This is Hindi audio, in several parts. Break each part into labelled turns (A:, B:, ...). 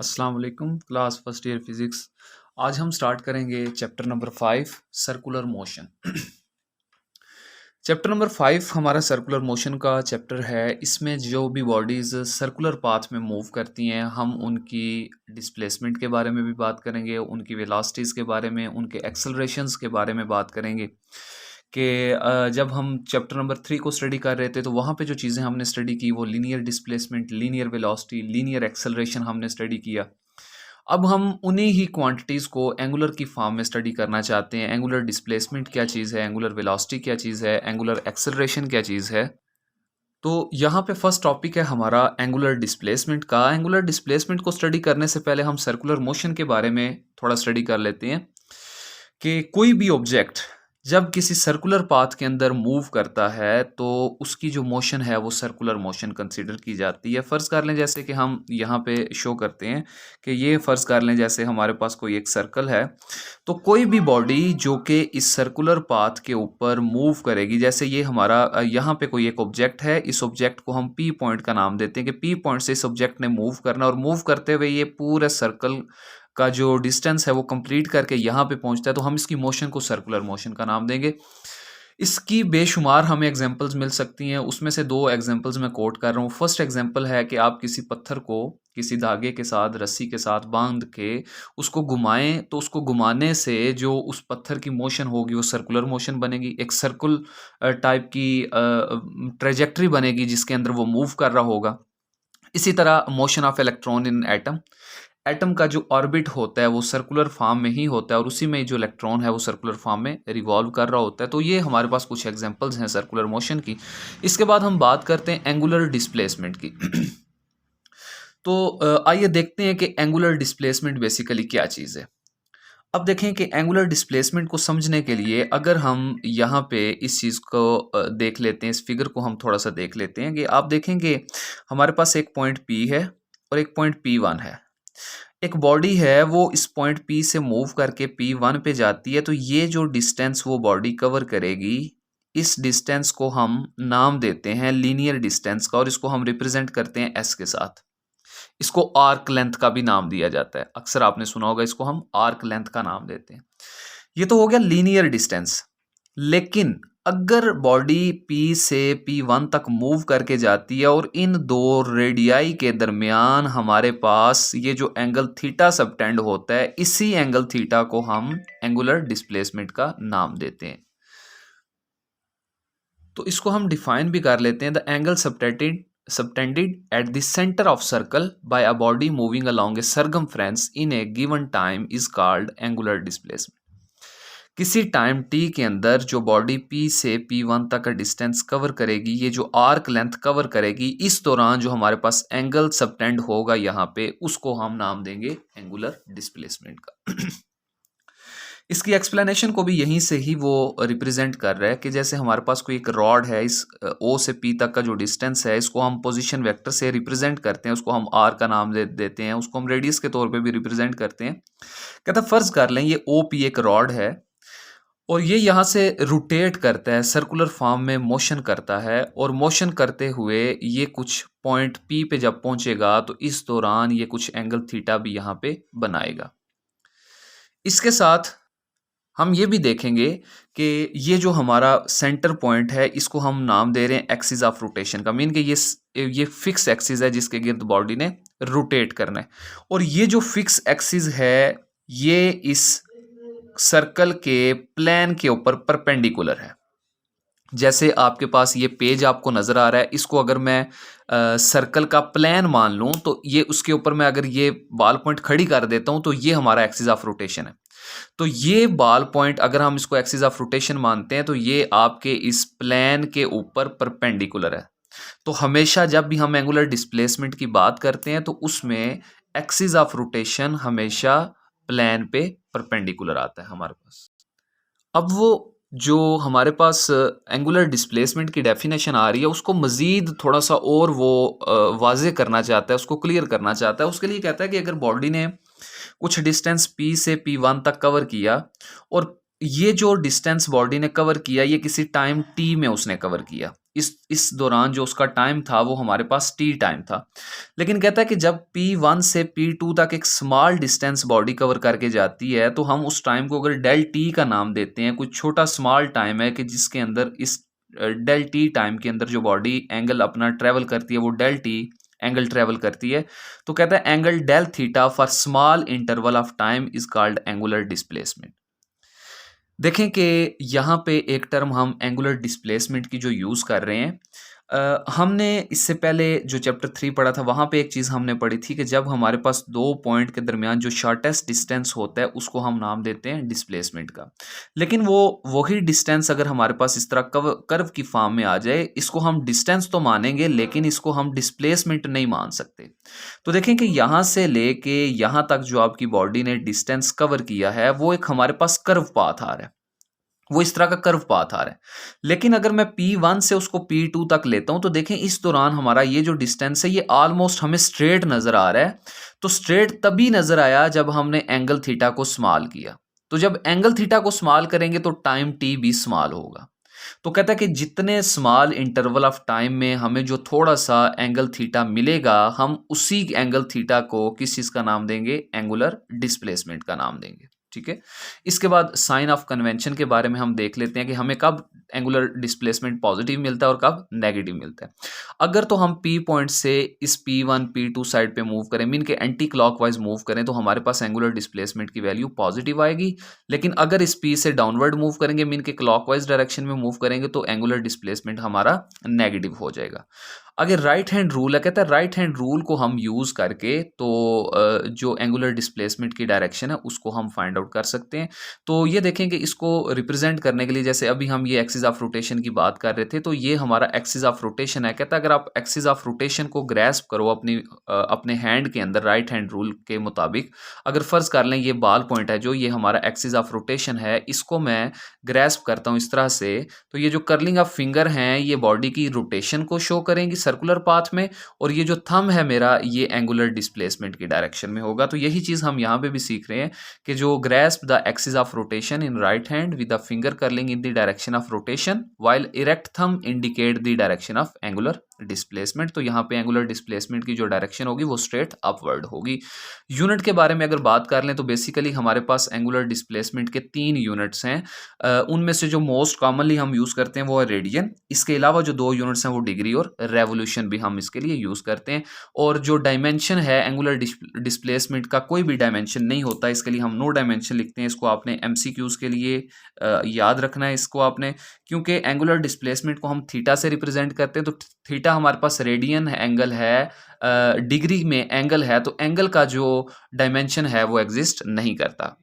A: अस्सलाम वालेकुम क्लास फर्स्ट ईयर फिज़िक्स। आज हम स्टार्ट करेंगे chapter number 5 circular motion. Chapter number 5 हमारा सर्कुलर मोशन का चैप्टर है। इसमें जो भी बॉडीज़ सर्कुलर पाथ में मूव करती हैं हम उनकी डिस्प्लेसमेंट के बारे में भी बात करेंगे, उनकी वेलोसिटीज़ के बारे में, उनके एक्सेलरेशंस के बारे में बात करेंगे कि जब हम चैप्टर नंबर 3 को स्टडी कर रहे थे तो वहाँ पे जो चीज़ें हमने स्टडी की वो linear displacement, linear velocity, linear acceleration हमने स्टडी किया। अब हम उन्हीं ही क्वांटिटीज़ को एंगुलर की फॉर्म में स्टडी करना चाहते हैं। एंगुलर डिस्प्लेसमेंट क्या चीज़ है, एंगुलर वेलोसिटी क्या चीज़ है, एंगुलर एक्सेलरेशन क्या चीज़ है। तो यहाँ पे फर्स्ट टॉपिक है हमारा एंगुलर डिस्प्लेसमेंट का। एंगुलर डिस्प्लेसमेंट को स्टडी करने से पहले हम सर्कुलर मोशन के बारे में थोड़ा स्टडी कर लेते हैं कि कोई भी ऑब्जेक्ट जब किसी सर्कुलर पाथ के अंदर मूव करता है तो उसकी जो मोशन है वो सर्कुलर मोशन कंसीडर की जाती है। फ़र्ज़ कर लें जैसे कि हम यहाँ पे शो करते हैं कि ये फ़र्ज़ कर लें जैसे हमारे पास कोई एक सर्कल है, तो कोई भी बॉडी जो कि इस सर्कुलर पाथ के ऊपर मूव करेगी, जैसे ये हमारा यहाँ पे कोई एक ऑब्जेक्ट है, इस ऑब्जेक्ट को हम पी पॉइंट का नाम देते हैं कि पी पॉइंट से इस ऑब्जेक्ट ने मूव करना और मूव करते हुए ये पूरे सर्कल का जो डिस्टेंस है वो कंप्लीट करके यहाँ पे पहुँचता है, तो हम इसकी मोशन को सर्कुलर मोशन का नाम देंगे। इसकी बेशुमार हमें एग्जांपल्स मिल सकती हैं, उसमें से 2 एग्जांपल्स मैं कोट कर रहा हूँ। फर्स्ट एग्जांपल है कि आप किसी पत्थर को किसी धागे के साथ, रस्सी के साथ बाँध के उसको घुमाएँ, तो उसको घुमाने से जो उस पत्थर की मोशन होगी वो सर्कुलर मोशन बनेगी। एक सर्कल टाइप की ट्रैजेक्टरी बनेगी जिसके अंदर वो मूव कर रहा होगा। इसी तरह motion of electron in atom, atom का जो ऑर्बिट होता है वो सर्कुलर फॉर्म में ही होता है और उसी में जो इलेक्ट्रॉन है वो सर्कुलर फॉर्म में रिवॉल्व कर रहा होता है। तो ये हमारे पास कुछ एग्जांपल्स हैं सर्कुलर मोशन की। इसके बाद हम बात करते हैं एंगुलर डिस्प्लेसमेंट की। तो आइए देखते हैं कि एंगुलर डिस्प्लेसमेंट बेसिकली क्या चीज़ है। अब देखें कि एंगुलर डिस्प्लेसमेंट को समझने के लिए अगर हम यहाँ पे इस चीज़ को देख लेते हैं, इस फिगर को हम थोड़ा सा देख लेते हैं कि आप देखेंगे हमारे पास एक पॉइंट P है और एक पॉइंट P1 है। एक बॉडी है वो इस पॉइंट P से मूव करके P1 पे जाती है, तो ये जो डिस्टेंस वो बॉडी कवर करेगी, इस डिस्टेंस को हम नाम देते हैं लीनियर डिस्टेंस का और इसको हम रिप्रेजेंट करते हैं S के साथ। इसको आर्क लेंथ का भी नाम दिया जाता है, अक्सर आपने सुना होगा, इसको हम आर्क लेंथ का नाम देते हैं। ये तो हो गया लीनियर डिस्टेंस। लेकिन अगर बॉडी P से P1 तक मूव करके जाती है और इन दो रेडियाई के दरमियान हमारे पास ये जो एंगल थीटा सबटेंड होता है, इसी एंगल थीटा को हम एंगुलर डिस्प्लेसमेंट का नाम देते हैं। तो इसको हम डिफाइन भी कर लेते हैं। The angle subtended at the center of circle by a body moving along a circumference in a given time is called angular displacement। किसी टाइम t के अंदर जो बॉडी P से P1 तक का डिस्टेंस कवर करेगी, ये जो आर्क लेंथ कवर करेगी, इस दौरान जो हमारे पास एंगल सबटेंड होगा यहाँ पे, उसको हम नाम देंगे एंगुलर डिस्प्लेसमेंट का। इसकी एक्सप्लेनेशन को भी यहीं से ही वो रिप्रेजेंट कर रहा है कि जैसे हमारे पास कोई एक रॉड है, इस O से P तक का जो डिस्टेंस है इसको हम पोजीशन वेक्टर से रिप्रेजेंट करते हैं, उसको हम R का नाम देते हैं, उसको हम रेडियस के तौर पे भी रिप्रेजेंट करते हैं। कहता फर्ज कर लें ये OP एक रॉड है और ये यहाँ से रोटेट करता है, सर्कुलर फॉर्म में मोशन करता है और मोशन करते हुए ये कुछ पॉइंट P पे जब पहुंचेगा तो इस दौरान ये कुछ एंगल थीटा भी यहाँ पे बनाएगा। इसके साथ हम ये भी देखेंगे कि ये जो हमारा सेंटर पॉइंट है इसको हम नाम दे रहे हैं एक्सिस ऑफ रोटेशन का। मीन कि ये फिक्स एक्सिस है जिसके गिर्द बॉडी ने रोटेट करना है और ये जो फिक्स एक्सिस है ये इस सर्कल के प्लेन के ऊपर परपेंडिकुलर है। जैसे आपके पास ये पेज आपको नज़र आ रहा है, इसको अगर मैं सर्कल का प्लेन मान लूँ तो ये उसके ऊपर मैं अगर ये बॉल पॉइंट खड़ी कर देता हूँ तो ये हमारा एक्सिस ऑफ रोटेशन है। तो ये बॉल पॉइंट अगर हम इसको एक्सिस ऑफ रोटेशन मानते हैं तो ये आपके इस प्लेन के ऊपर परपेंडिकुलर है। तो हमेशा जब भी हम एंगुलर डिस्प्लेसमेंट की बात करते हैं तो उसमें एक्सिस ऑफ रोटेशन हमेशा प्लेन पे परपेंडिकुलर आता है हमारे पास। अब वो जो हमारे पास एंगुलर डिस्प्लेसमेंट की डेफिनेशन आ रही है उसको मज़ीद थोड़ा सा और वो वाज़े करना चाहता है, उसको क्लियर करना चाहता है। उसके लिए कहता है कि अगर बॉडी ने कुछ डिस्टेंस P से P1 तक कवर किया और ये जो डिस्टेंस बॉडी ने कवर किया ये किसी टाइम T में उसने कवर किया, इस दौरान जो उसका टाइम था वो हमारे पास टी टाइम था। लेकिन कहता है कि जब P1 से P2 तक एक स्मॉल डिस्टेंस बॉडी कवर करके जाती है तो हम उस टाइम को अगर डेल टी का नाम देते हैं, कुछ छोटा स्मॉल टाइम है कि जिसके अंदर इस डेल टी टाइम के अंदर जो बॉडी एंगल अपना ट्रेवल करती है वो डेल टी एंगल ट्रेवल करती है। तो कहता है angle del theta for small interval of time is called angular displacement. देखें कि यहाँ पे एक टर्म हम एंगुलर डिस्प्लेसमेंट की जो यूज़ कर रहे हैं, हमने इससे पहले जो चैप्टर 3 पढ़ा था वहाँ पे एक चीज़ हमने पढ़ी थी कि जब हमारे पास दो पॉइंट के दरमियान जो शॉर्टेस्ट डिस्टेंस होता है उसको हम नाम देते हैं डिस्प्लेसमेंट का। लेकिन वो वही डिस्टेंस अगर हमारे पास इस तरह कर्व की फॉर्म में आ जाए, इसको हम डिस्टेंस तो मानेंगे लेकिन इसको हम डिस्प्लेसमेंट नहीं मान सकते। तो देखें कि यहाँ से लेके यहाँ तक जो आपकी बॉडी ने डिस्टेंस कवर किया है वो एक हमारे पास कर्व पाथ आ रहा है, वो इस तरह का कर्व पाथ आ रहा है। लेकिन अगर मैं P1 से उसको P2 तक लेता हूं तो देखें इस दौरान हमारा ये जो डिस्टेंस है ये ऑलमोस्ट हमें स्ट्रेट नजर आ रहा है। तो स्ट्रेट तभी नजर आया जब हमने एंगल थीटा को स्मॉल किया। तो जब एंगल थीटा को स्मॉल करेंगे तो टाइम टी भी स्मॉल होगा। तो कहता है कि जितने स्मॉल इंटरवल ऑफ टाइम में हमें जो थोड़ा सा एंगल थीटा मिलेगा, हम उसी एंगल थीटा को किस चीज का नाम देंगे, एंगुलर डिस्प्लेसमेंट का नाम देंगे। ठीक है। इसके बाद साइन ऑफ कन्वेंशन के बारे में हम देख लेते हैं कि हमें कब एंगुलर डिस्प्लेसमेंट पॉजिटिव मिलता है और कब नेगेटिव मिलता है। अगर तो हम P पॉइंट से इस P1 P2 साइड पे मूव करें, मीन के एंटी क्लॉकवाइज मूव करें, तो हमारे पास एंगुलर डिस्प्लेसमेंट की वैल्यू पॉजिटिव आएगी। लेकिन अगर इस P से डाउनवर्ड मूव करेंगे, मीन के क्लॉकवाइज डायरेक्शन में मूव करेंगे, तो एंगुलर डिस्प्लेसमेंट हमारा नेगेटिव हो जाएगा। अगर राइट हैंड रूल है, कहता है राइट हैंड रूल को हम यूज करके तो जो एंगुलर डिस्प्लेसमेंट की डायरेक्शन है उसको हम फाइंड आउट कर सकते हैं। तो ये देखें कि इसको रिप्रेजेंट करने के लिए, जैसे अभी हम ये एक्सिस ऑफ रोटेशन की बात कर रहे थे, तो ये हमारा एक्सिस ऑफ रोटेशन है। कहता है अगर आप एक्सिस ऑफ रोटेशन को ग्रैस्प करो अपने हैंड के अंदर राइट हैंड रूल के मुताबिक, अगर फर्ज कर लें ये बाल पॉइंट है जो ये हमारा एक्सिस ऑफ रोटेशन है, इसको मैं ग्रैस्प करता हूँ इस तरह से, तो ये जो कर्लिंग ऑफ फिंगर हैं ये बॉडी की रोटेशन को शो करेंगी सर्कुलर पाथ में, और ये जो थंब है मेरा ये एंगुलर डिस्प्लेसमेंट की डायरेक्शन में होगा। तो यही चीज़ हम यहाँ पे भी सीख रहे हैं कि जो grasp the axis of rotation in right hand with the finger curling in the direction of rotation while erect thumb indicate the direction of angular displacement. तो यहाँ पे एंगुलर डिस्प्लेसमेंट की जो डायरेक्शन होगी वो स्ट्रेट अपवर्ड होगी। यूनिट के बारे में अगर बात कर लें तो बेसिकली हमारे पास एंगुलर डिस्प्लेसमेंट के 3 यूनिट्स हैं। उनमें से जो मोस्ट कॉमनली हम यूज़ करते हैं वो है रेडियन। इसके अलावा जो 2 यूनिट्स हैं वो डिग्री और रेवोल्यूशन भी हम इसके लिए यूज़ करते हैं। और जो डायमेंशन है एंगुलर डिस्प्लेसमेंट का, कोई भी डायमेंशन नहीं होता, इसके लिए हम नो डायमेंशन लिखते हैं। इसको आपने MCQs के लिए याद रखना है इसको आपने, क्योंकि एंगुलर डिस्प्लेसमेंट को हम थीटा से रिप्रेजेंट करते हैं। तो थीटा हमारे पास रेडियन एंगल है, डिग्री में एंगल है, तो एंगल का जो डायमेंशन है वो एग्जिस्ट नहीं करता।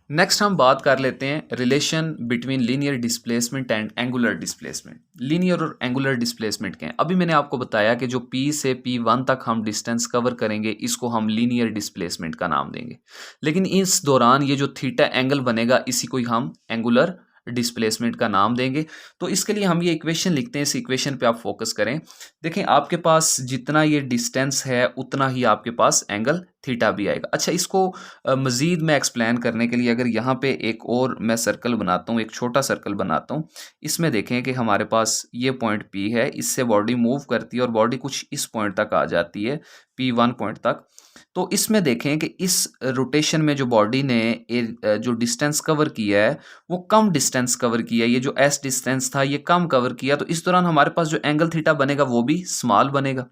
A: नेक्स्ट हम बात कर लेते हैं relation between linear displacement and angular displacement. Linear और एंगुलर डिस्प्लेसमेंट के हैं। अभी मैंने आपको बताया कि जो P से P1 तक हम डिस्टेंस कवर करेंगे इसको हम लीनियर डिस्प्लेसमेंट का नाम देंगे। लेकिन इस दौरान ये जो थीटा एंगल बनेगा इसी को ही हम एंगुलर डिस्प्लेसमेंट का नाम देंगे। तो इसके लिए हम ये इक्वेशन लिखते हैं, इस इक्वेशन पे आप फोकस करें। देखें आपके पास जितना ये डिस्टेंस है उतना ही आपके पास एंगल थीटा भी आएगा। अच्छा, इसको मज़ीद मैं एक्सप्लेन करने के लिए अगर यहाँ पे एक और मैं सर्कल बनाता हूँ, एक छोटा सर्कल बनाता हूँ। इसमें देखें कि हमारे पास ये पॉइंट P है, इससे बॉडी मूव करती है और बॉडी कुछ इस पॉइंट तक आ जाती है, P1 पॉइंट तक। तो इसमें देखें कि इस रोटेशन में जो बॉडी ने जो डिस्टेंस कवर किया है वो कम डिस्टेंस कवर किया है। ये जो S डिस्टेंस था ये कम कवर किया, तो इस दौरान हमारे पास जो एंगल थीटा बनेगा वो भी स्मॉल बनेगा।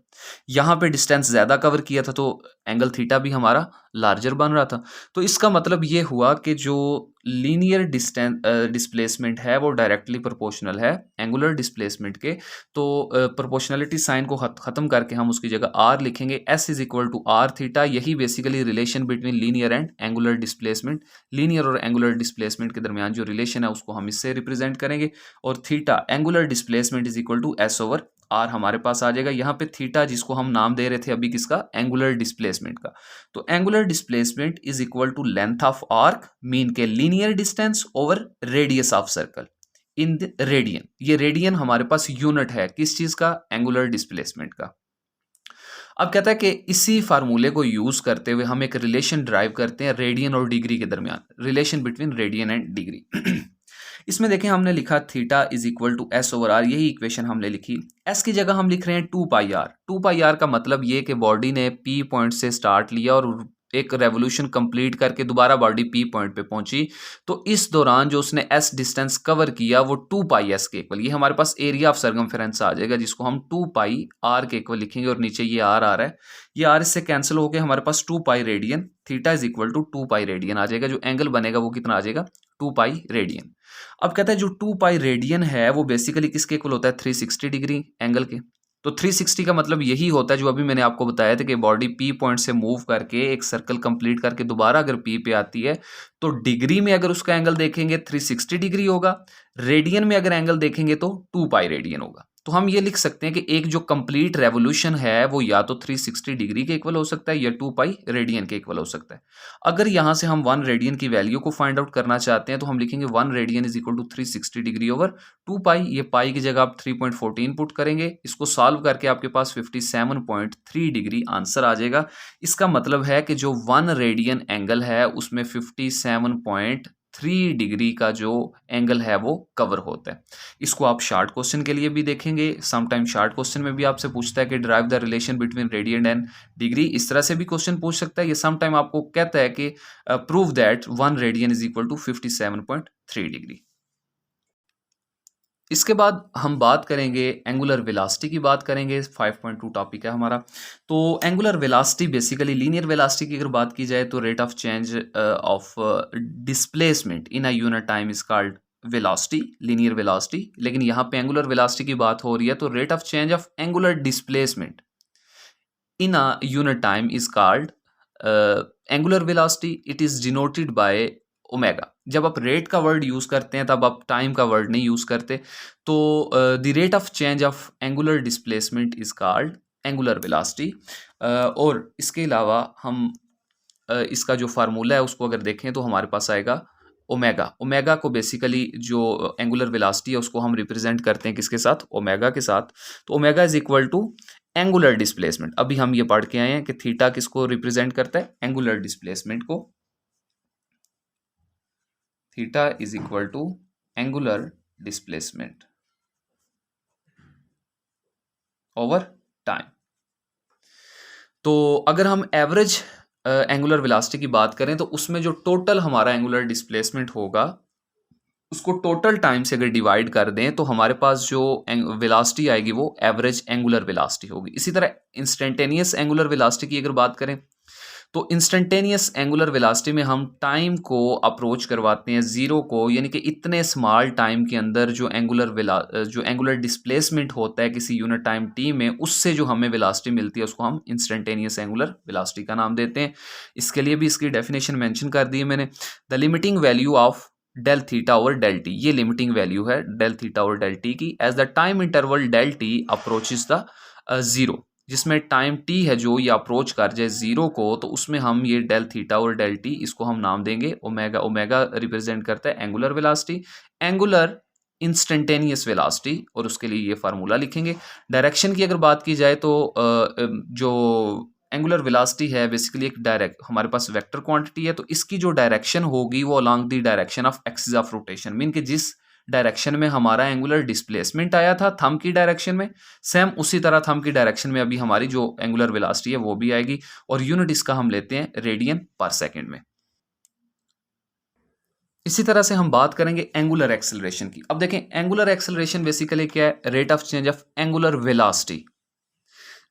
A: यहाँ पे डिस्टेंस ज़्यादा कवर किया था तो एंगल थीटा भी हमारा लार्जर बन रहा था। तो इसका मतलब ये हुआ कि जो लीनियर डिस्प्लेसमेंट है वो डायरेक्टली प्रोपोर्शनल है एंगुलर डिस्प्लेसमेंट के। तो प्रोपोर्शनलिटी साइन को ख़त्म करके हम उसकी जगह R लिखेंगे, S is equal to R theta. यही basically relation between linear and angular displacement, linear और एंगुलर डिस्प्लेसमेंट के दरमियान जो रिलेशन है उसको हम इससे रिप्रेजेंट करेंगे। और theta angular displacement is equal to S over R हमारे पास आ जाएगा। यहाँ पे थीटा जिसको हम नाम दे रहे थे अभी किसका, एंगुलर डिस्प्लेसमेंट का। तो angular displacement is equal to length of arc, mean के linear distance over radius of circle in the radian. ये रेडियन हमारे पास यूनिट है किस चीज का, एंगुलर डिस्प्लेसमेंट का। अब कहता है कि इसी फार्मूले को यूज करते हुए हम एक रिलेशन ड्राइव करते हैं रेडियन और डिग्री के दरमियान, relation between radian and degree. इसमें देखें हमने लिखा theta is equal to S over R, यही इक्वेशन हमने लिखी। एस की जगह हम लिख रहे हैं 2 पाई आर। 2 पाई आर का मतलब ये कि बॉडी ने पी पॉइंट से स्टार्ट लिया और एक रेवोल्यूशन कंप्लीट करके दोबारा बॉडी पी पॉइंट पे पहुंची, तो इस दौरान जो उसने एस डिस्टेंस कवर किया वो 2 पाई एस के इक्वल, ये हमारे पास एरिया ऑफ सर्कमफेरेंस आ जाएगा, जिसको हम 2 पाई आर के इक्वल लिखेंगे। और नीचे ये आर आ रहा है, ये आर इससे कैंसिल होकर हमारे पास 2 pi radian, theta is equal to 2 pi radian आ जाएगा। जो एंगल बनेगा वो कितना आ जाएगा, 2 पाई रेडियन। अब कहता है जो 2 पाई रेडियन है वो बेसिकली किसके इक्वल होता है, 360 डिग्री एंगल के। तो 360 का मतलब यही होता है जो अभी मैंने आपको बताया था कि बॉडी पी पॉइंट से मूव करके एक सर्कल कंप्लीट करके दोबारा अगर पी पे आती है तो डिग्री में अगर उसका एंगल देखेंगे 360 डिग्री होगा, रेडियन में अगर एंगल देखेंगे तो 2 पाई रेडियन होगा। तो हम ये लिख सकते हैं कि एक जो कंप्लीट रेवोल्यूशन है वो या तो 360 डिग्री के इक्वल हो सकता है या 2 पाई रेडियन के इक्वल हो सकता है। अगर यहाँ से हम 1 रेडियन की वैल्यू को फाइंड आउट करना चाहते हैं तो हम लिखेंगे 1 radian is equal to 360 degree over 2 pi. ये पाई की जगह आप 3.14 पुट करेंगे, इसको सॉल्व करके आपके पास 57.3 डिग्री आंसर आ जाएगा। इसका मतलब है कि जो 1 रेडियन एंगल है उसमें 57.3 डिग्री का जो एंगल है वो कवर होता है। इसको आप शार्ट क्वेश्चन के लिए भी देखेंगे, समटाइम शार्ट क्वेश्चन में भी आपसे पूछता है कि drive the relation between radian and degree, इस तरह से भी क्वेश्चन पूछ सकता है। ये समटाइम आपको कहता है कि prove that 1 radian is equal to 57.3 degree. इसके बाद हम बात करेंगे एंगुलर वेलोसिटी की बात करेंगे, 5.2 टॉपिक है हमारा। तो angular velocity basically linear velocity की अगर बात की जाए तो rate of change of displacement in a unit time is called velocity, linear velocity. लेकिन यहाँ पे एंगुलर वेलोसिटी की बात हो रही है तो rate of change of angular displacement in a unit time is called angular velocity. It is denoted by omega. जब आप रेट का वर्ड यूज करते हैं तब आप टाइम का वर्ड नहीं यूज करते। तो the rate of change of angular displacement is called angular velocity. और इसके अलावा हम इसका जो फार्मूला है उसको अगर देखें तो हमारे पास आएगा ओमेगा। ओमेगा को बेसिकली जो एंगुलर वेलोसिटी है उसको हम रिप्रेजेंट करते हैं किसके साथ, ओमेगा के साथ। तो omega is equal to angular displacement. अभी हम ये पढ़ के आए हैं कि थीटा किसको रिप्रेजेंट करता है, एंगुलर डिस्प्लेसमेंट को। Theta is equal to angular displacement over time. तो अगर हम एवरेज एंगुलर वेलोसिटी की बात करें तो उसमें जो टोटल हमारा एंगुलर डिस्प्लेसमेंट होगा उसको टोटल टाइम से अगर डिवाइड कर दें तो हमारे पास जो वेलोसिटी आएगी वो एवरेज एंगुलर वेलोसिटी होगी। इसी तरह इंस्टेंटेनियस एंगुलर वेलोसिटी की अगर बात करें तो इंस्टेंटेनियस एंगुलर वेलोसिटी में हम टाइम को अप्रोच करवाते हैं जीरो को, यानी कि इतने स्मॉल टाइम के अंदर जो एंगुलर डिस्प्लेसमेंट होता है किसी यूनिट टाइम टी में, उससे जो हमें वेलोसिटी मिलती है उसको हम इंस्टेंटेनियस एंगुलर वेलोसिटी का नाम देते हैं। इसके लिए भी इसकी डेफिनेशन मेंशन कर दी है मैंने। The limiting value of del theta over del T, ये लिमिटिंग वैल्यू है del theta over del T की, as the time interval del T approaches the zero, जिसमें टाइम टी है जो ये अप्रोच कर जाए जीरो को, तो उसमें हम ये डेल थीटा और डेल टी इसको हम नाम देंगे ओमेगा। ओमेगा रिप्रेजेंट करता है angular velocity, angular instantaneous velocity, और उसके लिए ये फार्मूला लिखेंगे। डायरेक्शन की अगर बात की जाए तो जो एंगुलर वेलोसिटी है बेसिकली एक डायरेक्ट हमारे पास वेक्टर क्वांटिटी है, तो इसकी जो डायरेक्शन होगी वो along the direction of axis of rotation, mean कि जिस डायरेक्शन में हमारा एंगुलर डिस्प्लेसमेंट आया था थंब की डायरेक्शन में, सेम उसी तरह थंब की डायरेक्शन में अभी हमारी जो एंगुलर वेलोसिटी है वो भी आएगी। और यूनिट इसका हम लेते हैं रेडियन पर सेकंड में। इसी तरह से हम बात करेंगे एंगुलर एक्सेलरेशन की। अब देखें एंगुलर एक्सेलरेशन बेसिकली क्या है, rate of change of angular velocity.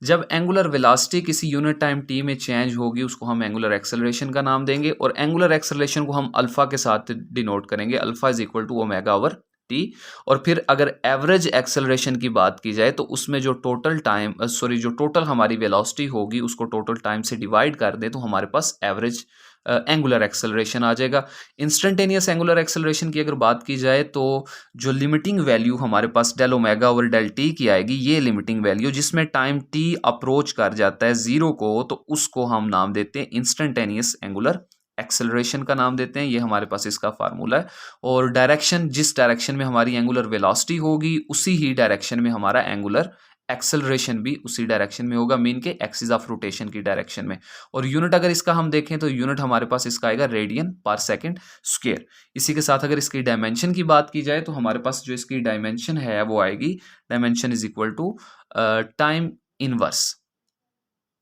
A: जब एंगुलर वेलोसिटी किसी यूनिट टाइम टी में चेंज होगी उसको हम एंगुलर एक्सेलरेशन का नाम देंगे, और एंगुलर एक्सेलरेशन को हम अल्फा के साथ डिनोट करेंगे, alpha is equal to omega over T. और फिर अगर एवरेज एक्सेलरेशन की बात की जाए तो उसमें जो टोटल हमारी वेलोसिटी होगी उसको टोटल टाइम से डिवाइड कर दें तो हमारे पास एवरेज एंगुलर एक्सेलरेशन आ जाएगा। इंस्टेंटेनियस एंगुलर एक्सेलरेशन की अगर बात की जाए तो जो लिमिटिंग वैल्यू हमारे पास del omega over del T की आएगी, ये लिमिटिंग वैल्यू जिसमें टाइम टी अप्रोच कर जाता है जीरो को, तो उसको हम नाम देते हैं इंस्टेंटेनियस एंगुलर एक्सेलरेशन का नाम देते हैं। ये हमारे पास इसका फार्मूला है। और डायरेक्शन, जिस डायरेक्शन में हमारी एंगुलर वेलोसिटी होगी उसी ही डायरेक्शन में हमारा एंगुलर एक्सेलरेशन भी उसी डायरेक्शन में होगा, मीन के एक्सिस ऑफ रोटेशन की डायरेक्शन में। और यूनिट अगर इसका हम देखें तो यूनिट हमारे पास इसका आएगा रेडियन पर सेकंड स्क्वायर। इसी के साथ अगर इसकी डायमेंशन की बात की जाए तो हमारे पास जो इसकी डायमेंशन है वो आएगी, dimension is equal to time inverse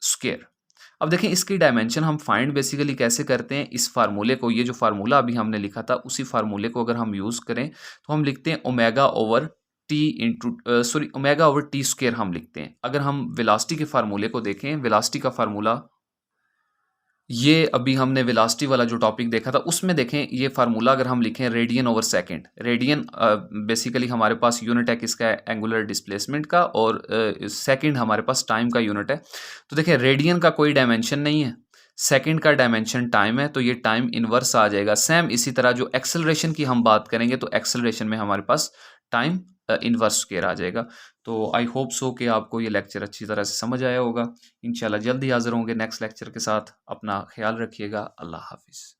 A: square. अब देखें इसकी डायमेंशन हम फाइंड बेसिकली कैसे करते हैं, इस फार्मूले को, ये जो फार्मूला अभी हमने लिखा था उसी फार्मूले को अगर हम यूज़ करें तो हम लिखते हैं omega over T into sorry omega over T square हम लिखते हैं। अगर हम वेलोसिटी के फार्मूले को देखें, वेलोसिटी का फार्मूला, ये अभी हमने वेलोसिटी वाला जो टॉपिक देखा था उसमें देखें ये फार्मूला अगर हम लिखें radian over second, radian basically हमारे पास यूनिट है किसका, एंगुलर डिस्प्लेसमेंट का, और सेकंड हमारे पास टाइम का यूनिट है। तो देखें रेडियन का कोई डायमेंशन नहीं है, सेकंड का डायमेंशन टाइम है, तो ये टाइम इनवर्स आ जाएगा। सेम इसी तरह जो एक्सेलरेशन की हम बात करेंगे तो एक्सेलरेशन में हमारे पास टाइम इनवर्स स्क्वायर आ जाएगा। तो आई होप सो कि आपको ये लेक्चर अच्छी तरह से समझ आया होगा। इंशाल्लाह जल्द ही हाज़िर होंगे नेक्स्ट लेक्चर के साथ। अपना ख्याल रखिएगा। अल्लाह हाफ़िज़।